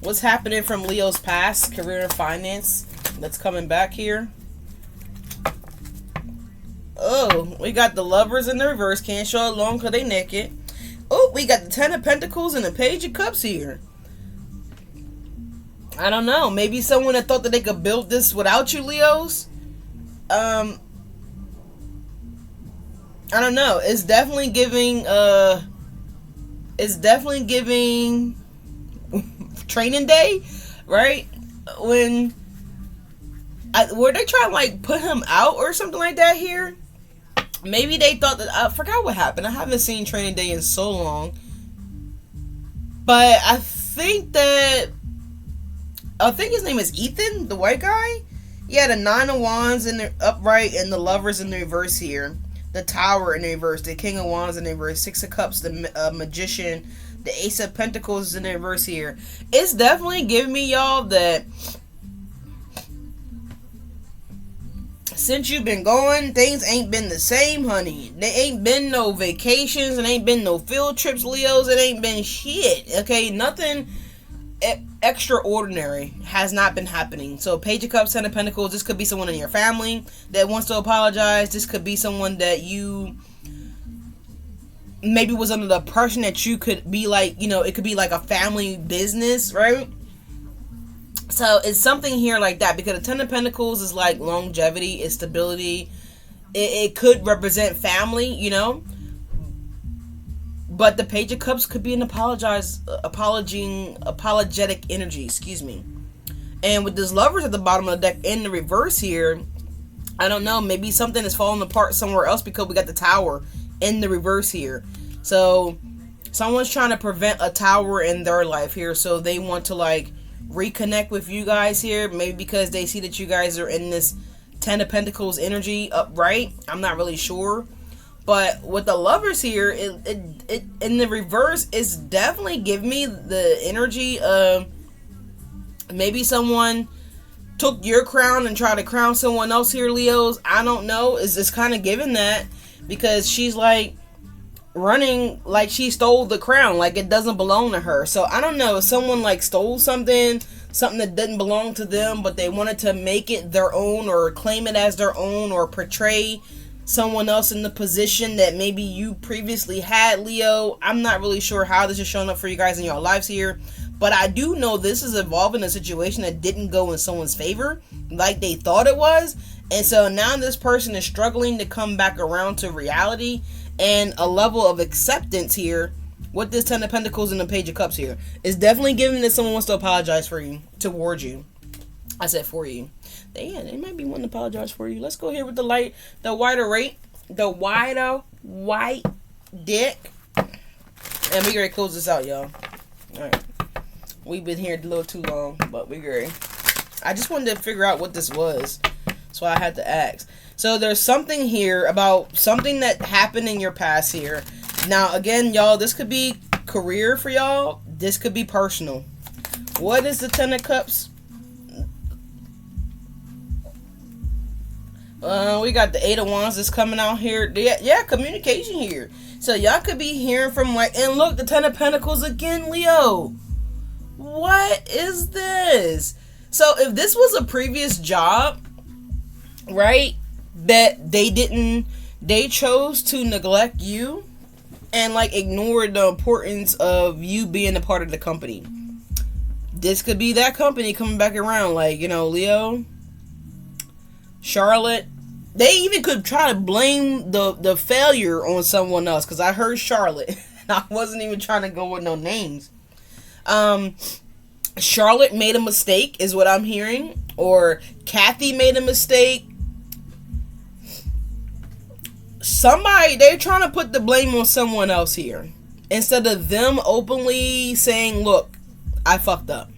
S1: What's happening from Leo's past, career and finance, that's coming back here? Oh, we got the Lovers in the reverse. Can't show it long because they naked. Oh, we got the Ten of Pentacles and the Page of Cups here. I don't know. Maybe someone that thought that they could build this without you, Leos. I don't know. It's definitely giving training day, right? Were they trying to like put him out or something like that here? Maybe they thought that, I forgot what happened. I haven't seen training day in so long. But I think his name is Ethan, the white guy. Yeah, the Nine of Wands in the upright and the Lovers in the reverse here. The Tower in the reverse, the King of Wands in the reverse, Six of Cups, the Magician, the Ace of Pentacles in the reverse here. It's definitely giving me, y'all, that since you've been going, things ain't been the same, honey. There ain't been no vacations, and ain't been no field trips, Leos. It ain't been shit, okay? Nothing extraordinary has not been happening. So Page of Cups, Ten of Pentacles, this could be someone in your family that wants to apologize. This could be someone that you maybe was under the impression that you could be like, it could be like a family business, right? So it's something here like that, because the Ten of Pentacles is like longevity, it's stability. It could represent family, But the Page of Cups could be an apologetic energy, excuse me. And with this Lovers at the bottom of the deck in the reverse here, I don't know, maybe something is falling apart somewhere else because we got the Tower in the reverse here. So someone's trying to prevent a tower in their life here, so they want to like reconnect with you guys here, maybe because they see that you guys are in this Ten of Pentacles energy upright. I'm not really sure. But with the Lovers here, it in the reverse, it's definitely giving me the energy of maybe someone took your crown and tried to crown someone else here, Leos. I don't know. It's just kind of giving that, because she's like running like she stole the crown, like it doesn't belong to her. So I don't know if someone like stole something that didn't belong to them, but they wanted to make it their own or claim it as their own or portray someone else in the position that maybe you previously had, Leo. I'm not really sure how this is showing up for you guys in your lives here, but I do know this is involving a situation that didn't go in someone's favor like they thought it was, and so now this person is struggling to come back around to reality and a level of acceptance here with this Ten of Pentacles and the Page of Cups here. It's definitely giving that someone wants to apologize for you, towards you. I said for you. They might be wanting to apologize for you. Let's go here with the white dick. And we gonna close this out, y'all. Alright. We've been here a little too long, but we great. I just wanted to figure out what this was. That's why I had to ask. So there's something here about something that happened in your past here. Now, again, y'all, this could be career for y'all. This could be personal. What is the Ten of Cups? We got the Eight of Wands that's coming out here. Yeah, communication here. So y'all could be hearing from like, and look, the Ten of Pentacles again, Leo. What is this? So if this was a previous job, right, that they chose to neglect you and like ignore the importance of you being a part of the company. This could be that company coming back around, like, you know, Leo, Charlotte. They even could try to blame the failure on someone else, because I heard Charlotte. I wasn't even trying to go with no names. Charlotte made a mistake is what I'm hearing, or Kathy made a mistake. Somebody, they're trying to put the blame on someone else here, instead of them openly saying, look, I fucked up.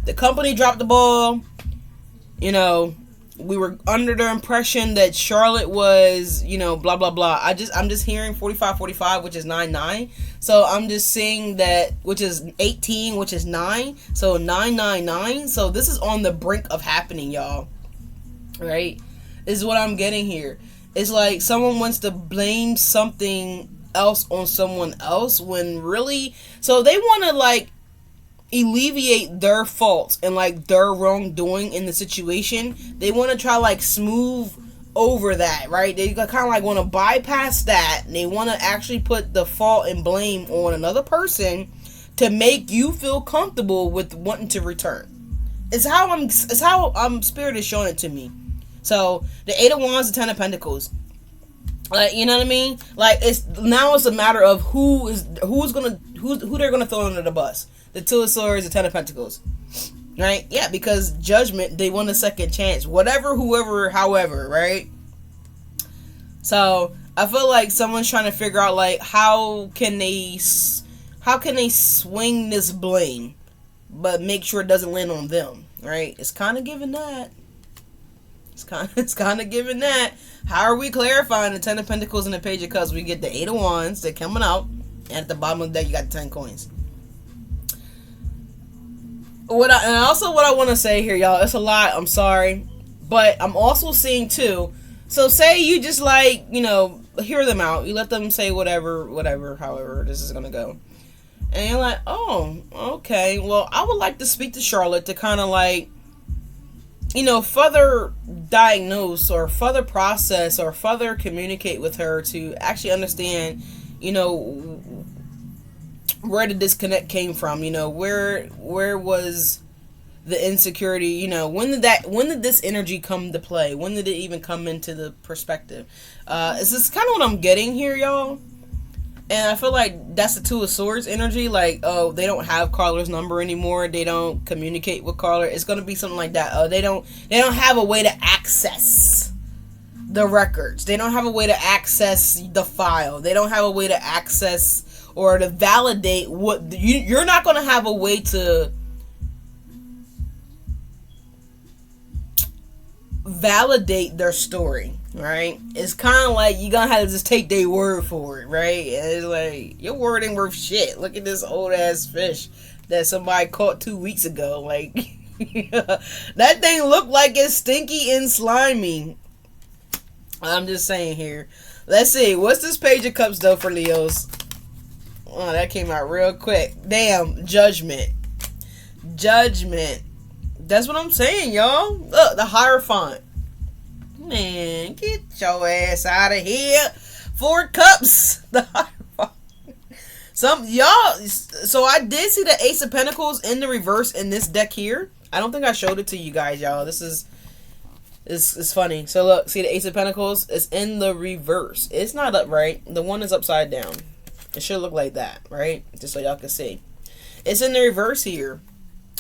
S1: The company dropped the ball. You know, we were under the impression that Charlotte was, you know, blah blah blah. I'm just hearing 4545, which is 99. So I'm just saying that, which is 18, which is 9. So 999. So this is on the brink of happening, y'all. Right? This is what I'm getting here. It's like someone wants to blame something else on someone else, when really, so they want to like alleviate their faults and like their wrongdoing in the situation. They want to try like smooth over that, right? They kind of like want to bypass that, and they want to actually put the fault and blame on another person to make you feel comfortable with wanting to return. It's how Spirit is showing it to me. So the Eight of Wands, the Ten of Pentacles, like, you know what I mean? Like, it's a matter of who they're gonna throw under the bus. The Two of Swords, the Ten of Pentacles, right? Yeah, because Judgment, they want a second chance. Whatever, whoever, however, right? So I feel like someone's trying to figure out like how can they swing this blame, but make sure it doesn't land on them, right? It's kind of giving that. It's kind of giving that. How are we clarifying the Ten of Pentacles and the Page of Cups? We get the Eight of Wands. They're coming out. And at the bottom of the deck, you got the 10 coins. What I want to say here, y'all, it's a lot. I'm sorry. But I'm also seeing, too. So say you just like, you know, hear them out. You let them say whatever, however this is going to go. And you're like, oh, okay. Well, I would like to speak to Charlotte to kind of like, you know, further diagnose or further process or further communicate with her to actually understand, you know, where the disconnect came from. You know, where was the insecurity? You know, when did this energy come to play? When did it even come into the perspective? This is kind of what I'm getting here, y'all. And I feel like that's the Two of Swords energy. Like, oh, they don't have Carla's number anymore. They don't communicate with Carla. It's gonna be something like that. Oh, they don't have a way to access the records. They don't have a way to access the file. They don't have a way to access or to validate what you're not gonna have a way to validate their story. Right? It's kind of like you gonna have to just take their word for it, right? And it's like, your word ain't worth shit. Look at this old ass fish that somebody caught 2 weeks ago. Like, that thing looked like it's stinky and slimy. I'm just saying here. Let's see. What's this Page of Cups though for Leos? Oh, that came out real quick. Damn. Judgment. That's what I'm saying, y'all. Look, the Hierophant. Man, get your ass out of here. 4 cups. Some y'all. So I did see the Ace of Pentacles in the reverse in this deck here. I don't think I showed it to you guys, y'all. This is funny. So look, see the Ace of Pentacles? It's in the reverse. It's not upright. The one is upside down. It should look like that, right? Just so y'all can see. It's in the reverse here.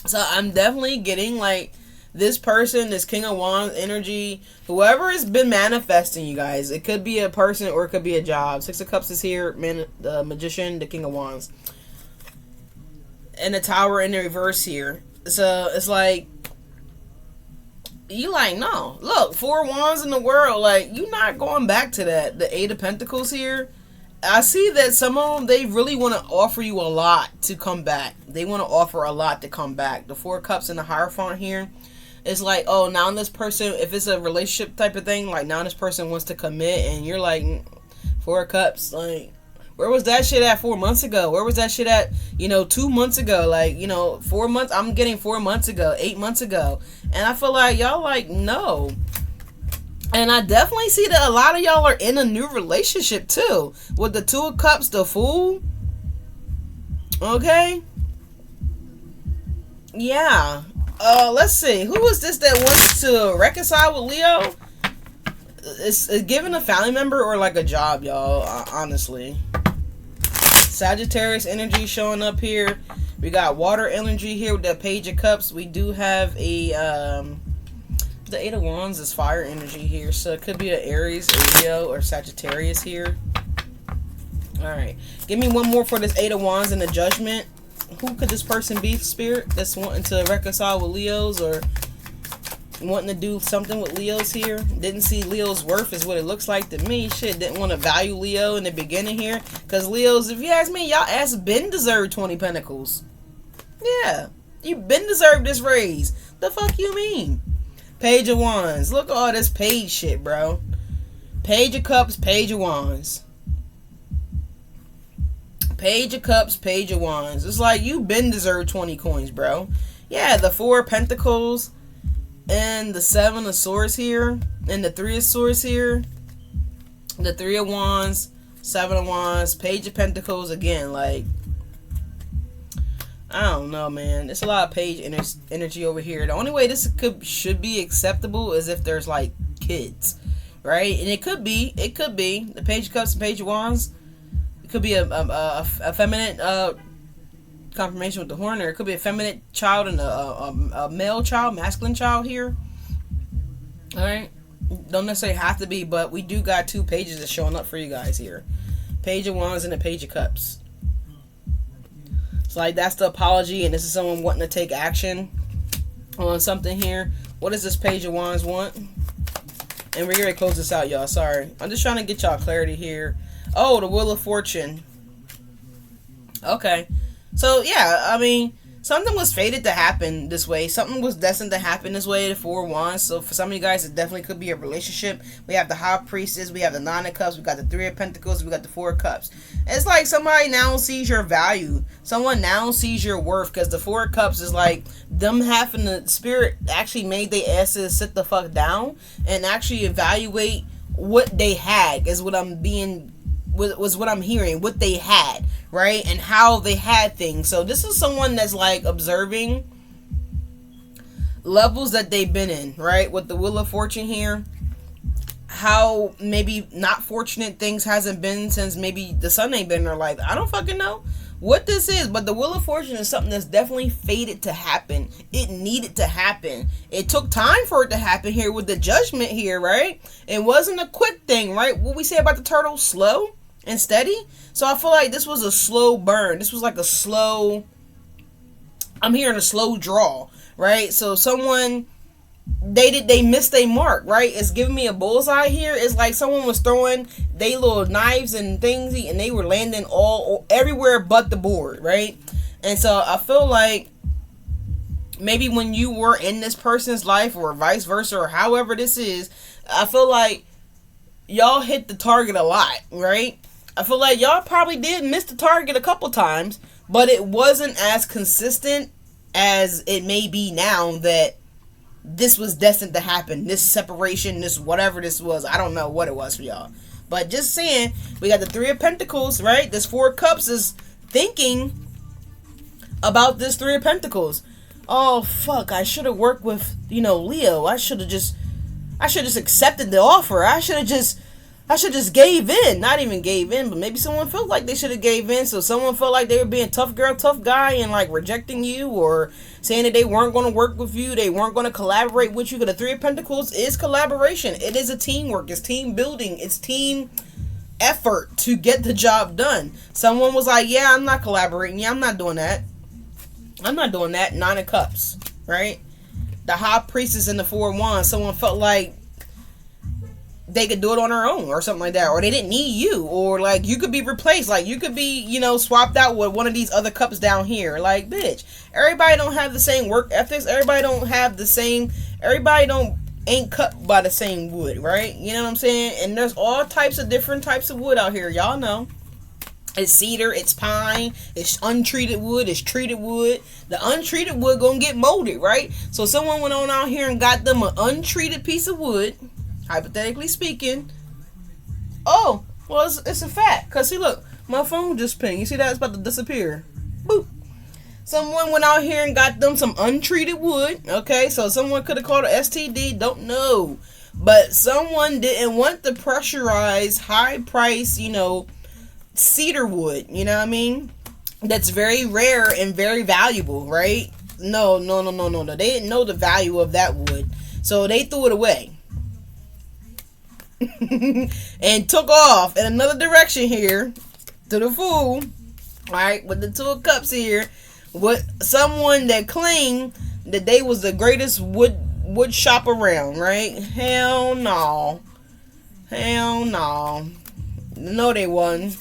S1: So I'm definitely getting like this person, this King of Wands energy, whoever has been manifesting, you guys. It could be a person or it could be a job. 6 of Cups is here, the Magician, the King of Wands. And the Tower in the reverse here. So it's like, you like, no. Look, 4 wands in the world. Like, you not going back to that. The 8 of Pentacles here. I see that some of them, they really want to offer you a lot to come back. They want to offer a lot to come back. The Four Cups and the Hierophant here, it's like, oh, now this person, if it's a relationship type of thing, like now this person wants to commit, and you're like, Four Cups, like, where was that shit at 4 months ago? Where was that shit at, 2 months ago? Like, 4 months, I'm getting 4 months ago, 8 months ago. And I feel like y'all like, no. And I definitely see that a lot of y'all are in a new relationship too. With the Two of Cups, the Fool. Okay. Yeah. Let's see. Who was this that wants to reconcile with Leo? It's giving a family member or like a job, y'all. Honestly. Sagittarius energy showing up here. We got water energy here with the Page of Cups. We do have a the Eight of Wands is fire energy here, so it could be an Aries, a Leo, or Sagittarius here. Alright. Give me one more for this Eight of Wands and the Judgment. Who could this person be, Spirit, that's wanting to reconcile with Leos or wanting to do something with Leos here? Didn't see Leo's worth is what it looks like to me. Shit, didn't want to value Leo in the beginning here. Because Leos, if you ask me, y'all ass been deserved 20 Pentacles. Yeah. You been deserved this raise. The fuck you mean? Page of Wands. Look at all this page shit, bro. Page of Cups, Page of Wands. Page of Cups, Page of Wands. It's like you been deserved 20 coins, bro. Yeah, the Four of Pentacles and the Seven of Swords here and the Three of Swords here. The Three of Wands, Seven of Wands, Page of Pentacles again. Like, I don't know, man. There's a lot of page energy over here. The only way this should be acceptable is if there's like kids, right? And it could be the Page of Cups and Page of Wands. It could be a feminine confirmation with the horn, or it could be a feminine child and a male child, masculine child here. All right, don't necessarily have to be, but we do got two pages that's showing up for you guys here: Page of Wands and the Page of Cups. So like that's the apology, and this is someone wanting to take action on something here. What does this Page of Wands want? And we're going to close this out, y'all. Sorry, I'm just trying to get y'all clarity here. Oh, the Wheel of Fortune. Okay. So, yeah, I mean, something was fated to happen this way. Something was destined to happen this way, the Four of Wands. So, for some of you guys, it definitely could be a relationship. We have the High Priestess. We have the Nine of Cups. We got the Three of Pentacles. We got the Four of Cups. It's like somebody now sees your value. Someone now sees your worth. Because the Four of Cups is like them having the Spirit actually made their asses sit the fuck down and actually evaluate what they had, is what I'm being... was what I'm hearing, what they had, right? And how they had things. So this is someone that's like observing levels that they've been in, right? With the Wheel of Fortune here, how maybe not fortunate things hasn't been since maybe the sun ain't been in their life. I don't fucking know what this is, but the Wheel of Fortune is something that's definitely fated to happen. It needed to happen. It took time for it to happen here with the Judgment here, right? It wasn't a quick thing, right? What we say about the turtle, slow and steady. So I feel like this was a slow burn. This was like a slow, I'm hearing a slow draw, right? So someone, they missed their mark, right? It's giving me a bullseye here. It's like someone was throwing they little knives and things, and they were landing everywhere but the board, right? And so I feel like maybe when you were in this person's life, or vice versa, or however this is, I feel like y'all hit the target a lot, right? I feel like y'all probably did miss the target a couple times, but it wasn't as consistent as it may be now that this was destined to happen. This separation, this whatever this was. I don't know what it was for y'all. But just saying, we got the Three of Pentacles, right? This Four of Cups is thinking about this Three of Pentacles. Oh, fuck, I should have worked with, Leo. I should have just accepted the offer. I should have just gave in. Not even gave in, but maybe someone felt like they should have gave in. So someone felt like they were being tough girl, tough guy, and like rejecting you, or saying that they weren't going to work with you. They weren't going to collaborate with you. Because the Three of Pentacles is collaboration. It is a teamwork. It's team building. It's team effort to get the job done. Someone was like, yeah, I'm not collaborating. Yeah, I'm not doing that. I'm not doing that. Nine of Cups, right? The High Priestess and the Four of Wands. Someone felt like they could do it on their own or something like that, or they didn't need you, or like you could be replaced, like you could be, you know, swapped out with one of these other cups down here. Like, bitch, everybody don't have the same work ethics, everybody don't have the same, everybody don't ain't cut by the same wood, right? You know what I'm saying? And there's all types of different types of wood out here, y'all know. It's cedar, it's pine, it's untreated wood, it's treated wood. The untreated wood gonna get molded, right? So someone went on out here and got them an untreated piece of wood, hypothetically speaking. Oh, well, it's a fact. Because, see, look, my phone just pinged. You see that? It's about to disappear. Boop. Someone went out here and got them some untreated wood. Okay, so someone could have called it STD. Don't know. But someone didn't want the pressurized, high price, you know, cedar wood. You know what I mean? That's very rare and very valuable, right? No. They didn't know the value of that wood. So they threw it away. And took off in another direction here to the Fool, right, with the Two of Cups here, with someone that claimed that they was the greatest wood shop around, right? Hell no. No, they wasn't.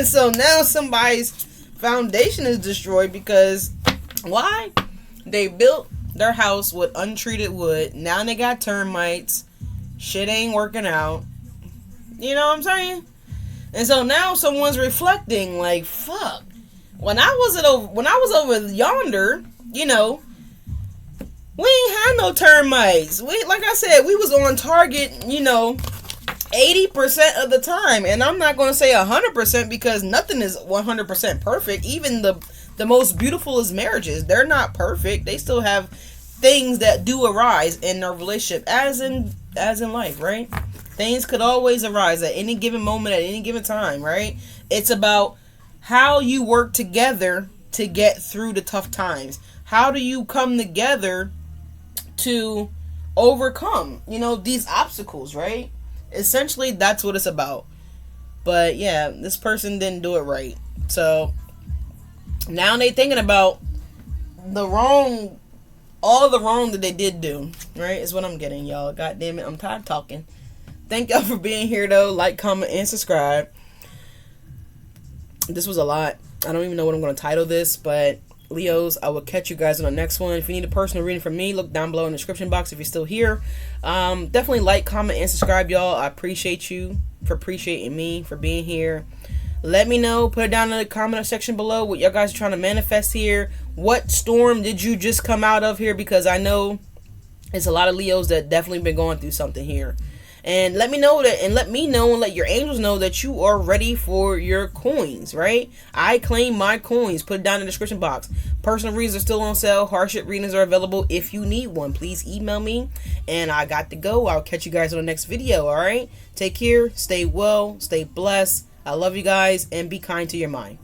S1: So now somebody's foundation is destroyed because why? They built their house with untreated wood. Now they got termites. Shit ain't working out. You know what I'm saying? And so now someone's reflecting like, fuck. When I was over yonder, you know, we ain't had no termites. We, like I said, we was on target, you know, 80% of the time. And I'm not going to say 100% because nothing is 100% perfect. Even the most beautifulest marriages, they're not perfect. They still have things that do arise in their relationship, as in life, right? Things could always arise at any given moment, at any given time, right? It's about how you work together to get through the tough times. How do you come together to overcome, you know, these obstacles, right? Essentially, that's what it's about. But yeah, this person didn't do it right. So now they thinking about all the wrong that they did do, right? Is what I'm getting, y'all. God damn it, I'm tired of talking. Thank y'all for being here, though. Like, comment, and subscribe. This was a lot. I don't even know what I'm going to title this, but Leos, I will catch you guys on the next one. If you need a personal reading from me, look down below in the description box if you're still here. Definitely like, comment, and subscribe, y'all. I appreciate you for appreciating me, for being here. Let me know. Put it down in the comment section below what y'all guys are trying to manifest here. What storm did you just come out of here? Because I know it's a lot of Leos that definitely been going through something here. And let me know that, and let me know and let your angels know that you are ready for your coins, right? I claim my coins. Put it down in the description box. Personal readings are still on sale. Hardship readings are available if you need one. Please email me. And I got to go. I'll catch you guys on the next video, all right? Take care. Stay well. Stay blessed. I love you guys. And be kind to your mind.